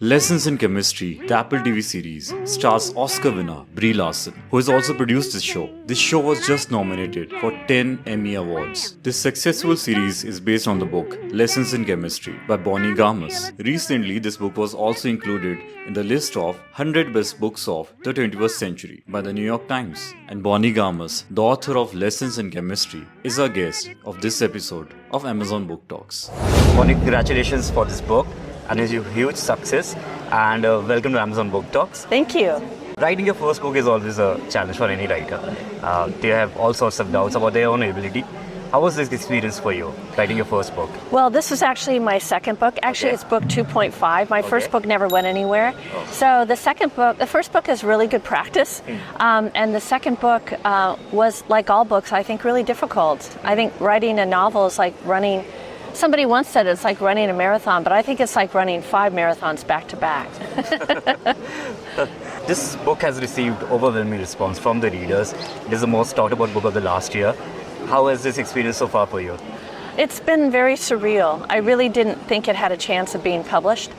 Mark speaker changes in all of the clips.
Speaker 1: Lessons in Chemistry, the Apple TV series, stars Oscar winner Brie Larson, who has also produced this show. This show was just nominated for 10 Emmy Awards. This successful series is based on the book Lessons in Chemistry by Bonnie Garmus. Recently, this book was also included in the list of 100 best books of the 21st century by the New York Times. And Bonnie Garmus, the author of Lessons in Chemistry, is our guest of this episode of Amazon Book Talks.
Speaker 2: Bonnie, congratulations for this book and it's a huge success, and welcome to Amazon Book Talks.
Speaker 3: Thank you.
Speaker 2: Writing your first book is always a challenge for any writer. They have all sorts of doubts about their own ability. How was this experience for you, writing your first book?
Speaker 3: Well, this was actually my second book. Actually, It's book 2.5. My first book never went anywhere. So the first book is really good practice. And the second book was, like all books, I think really difficult. I think writing a novel is like running, somebody once said it's like running a marathon, but I think it's like running 5 marathons back to back.
Speaker 2: This book has received overwhelming response from the readers. It is the most talked about book of the last year. How has this experience so far for you?
Speaker 3: It's been very surreal. I really didn't think it had a chance of being published.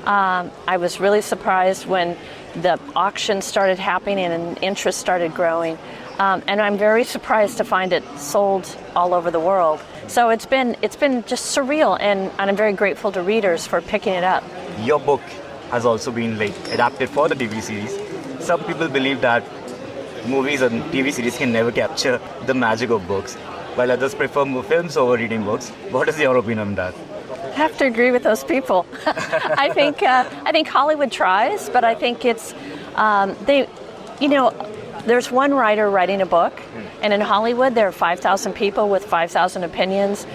Speaker 3: I was really surprised when the auction started happening and interest started growing. And I'm very surprised to find it sold all over the world. So it's been just surreal, and I'm very grateful to readers for picking it up.
Speaker 2: Your book has also been adapted for the TV series. Some people believe that movies and TV series can never capture the magic of books, while others prefer films over reading books. What is your opinion on that?
Speaker 3: I have to agree with those people. I think Hollywood tries, but I think it's there's one writer writing a book, and in Hollywood there are 5,000 people with 5,000 opinions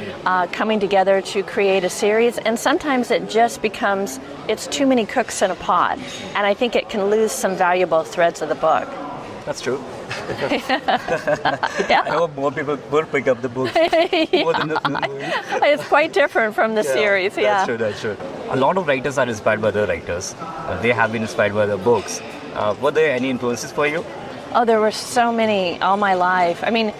Speaker 3: coming together to create a series, and sometimes it just becomes, it's too many cooks in a pot, and I think it can lose some valuable threads of the book.
Speaker 2: That's true.
Speaker 3: Yeah.
Speaker 2: I hope more people will pick up the book more than the movie.
Speaker 3: It's quite different from the series, yeah.
Speaker 2: That's true. A lot of writers are inspired by other writers. They have been inspired by the books. Were there any influences for you?
Speaker 3: Oh, there were so many all my life. I mean,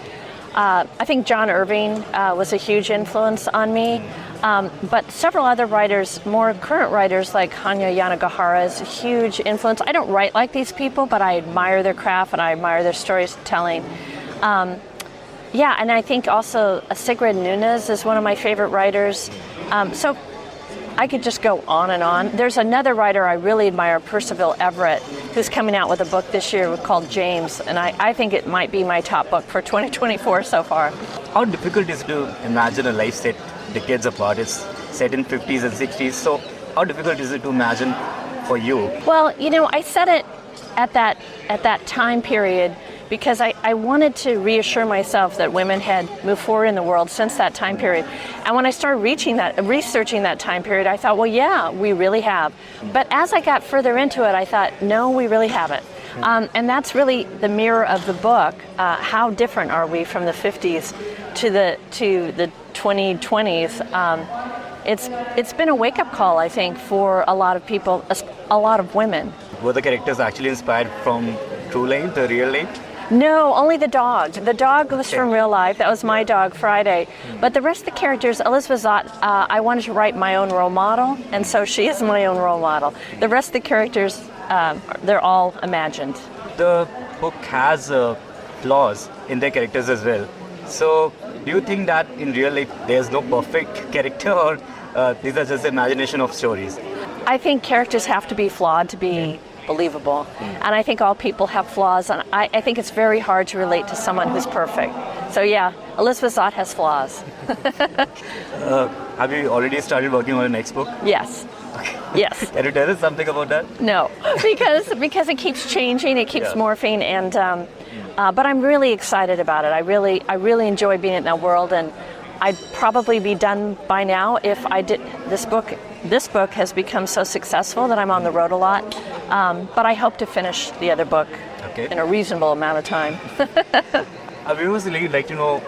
Speaker 3: I think John Irving was a huge influence on me, but several other writers, more current writers like Hanya Yanagihara is a huge influence. I don't write like these people, but I admire their craft and I admire their storytelling. And I think also Sigrid Nunez is one of my favorite writers. So I could just go on and on. There's another writer I really admire, Percival Everett, who's coming out with a book this year called James, and I think it might be my top book for 2024 so far.
Speaker 2: How difficult is it to imagine a life set decades apart? It's set in 50s and 60s, so how difficult is it to imagine for you?
Speaker 3: Well, I said it at that time period because I wanted to reassure myself that women had moved forward in the world since that time period. And when I started researching that time period, I thought, well, yeah, we really have. But as I got further into it, I thought, no, we really haven't. And that's really the mirror of the book. How different are we from the 50s to the 2020s? It's been a wake-up call, I think, for a lot of people, a lot of women.
Speaker 2: Were the characters actually inspired from true life, the real life?
Speaker 3: No, only the dog. The dog was from real life. That was my dog, Friday. But the rest of the characters, Elizabeth Zott, I wanted to write my own role model, and so she is my own role model. The rest of the characters, they're all imagined.
Speaker 2: The book has flaws in their characters as well. So, do you think that in real life there's no perfect character, or these are just imagination of stories?
Speaker 3: I think characters have to be flawed to be believable. And I think all people have flaws, and I think it's very hard to relate to someone who's perfect. So yeah, Elizabeth Zott has flaws.
Speaker 2: Have you already started working on the next book?
Speaker 3: Yes.
Speaker 2: Okay.
Speaker 3: Yes.
Speaker 2: Can you tell us something about that?
Speaker 3: No, because it keeps changing, it keeps morphing, and but I'm really excited about it. I really enjoy being in that world, and I'd probably be done by now if I did. This book has become so successful that I'm on the road a lot, but I hope to finish the other book in a reasonable amount of time.
Speaker 2: Our viewers would like to know,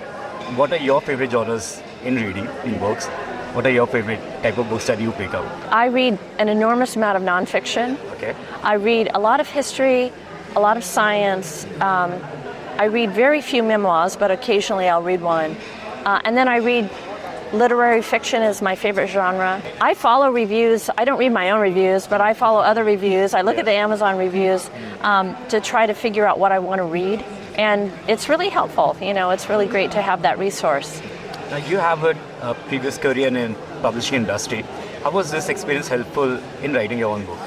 Speaker 2: what are your favorite genres in reading, in books? What are your favorite type of books that you pick up?
Speaker 3: I read an enormous amount of nonfiction.
Speaker 2: Okay.
Speaker 3: I read a lot of history, a lot of science. I read very few memoirs, but occasionally I'll read one. And then I read literary fiction is my favorite genre. I follow reviews. I don't read my own reviews, but I follow other reviews. I look at the Amazon reviews to try to figure out what I want to read. And it's really helpful. It's really great to have that resource.
Speaker 2: Now, you have a previous career in publishing industry. How was this experience helpful in writing your own book?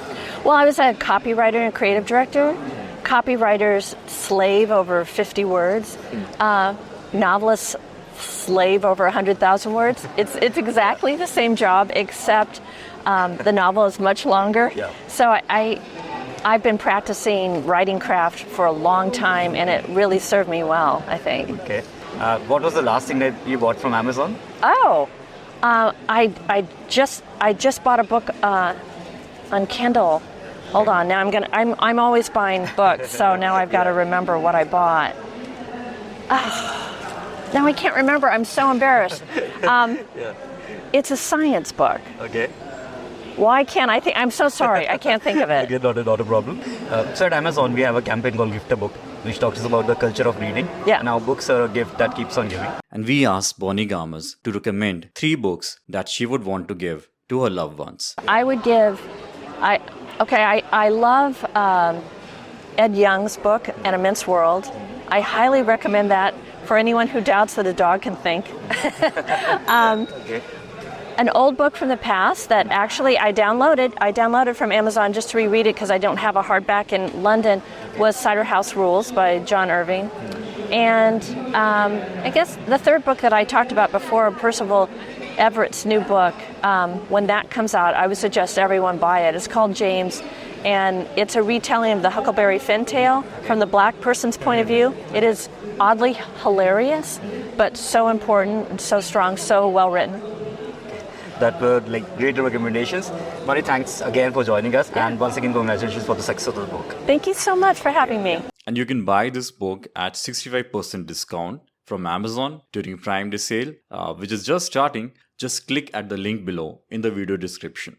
Speaker 3: Well, I was a copywriter and creative director. Copywriters slave over 50 words. Novelists slave over 100,000 words. It's exactly the same job, except the novel is much longer.
Speaker 2: Yeah.
Speaker 3: So I've been practicing writing craft for a long time, and it really served me well, I think.
Speaker 2: Okay. What was the last thing that you bought from Amazon?
Speaker 3: Oh, I just bought a book on Kindle. Hold on, now I'm always buying books, so now I've got to remember what I bought. Now I can't remember. I'm so embarrassed. It's a science book.
Speaker 2: Okay.
Speaker 3: Why can't I think? I'm so sorry. I can't think of it.
Speaker 2: Okay, not a problem. So at Amazon, we have a campaign called Gift a Book, which talks about the culture of reading.
Speaker 3: Yeah.
Speaker 2: Now, books are a gift that keeps on giving.
Speaker 1: And we asked Bonnie Garmus to recommend 3 books that she would want to give to her loved ones.
Speaker 3: I would give. I love Ed Young's book, An Immense World. I highly recommend that for anyone who doubts that a dog can think.
Speaker 2: Okay.
Speaker 3: An old book from the past that actually I downloaded from Amazon just to reread it because I don't have a hardback in London, was Cider House Rules by John Irving. And I guess the third book that I talked about before, Percival Everett's new book, when that comes out, I would suggest everyone buy it. It's called James, and it's a retelling of the Huckleberry Finn tale from the black person's point of view. It is oddly hilarious, but so important and so strong, so well written.
Speaker 2: That were great recommendations. Bonnie, thanks again for joining us, and once again, congratulations for the success of the book.
Speaker 3: Thank you so much for having me.
Speaker 1: And you can buy this book at 65% discount from Amazon during Prime Day sale, which is just starting. Just click at the link below in the video description.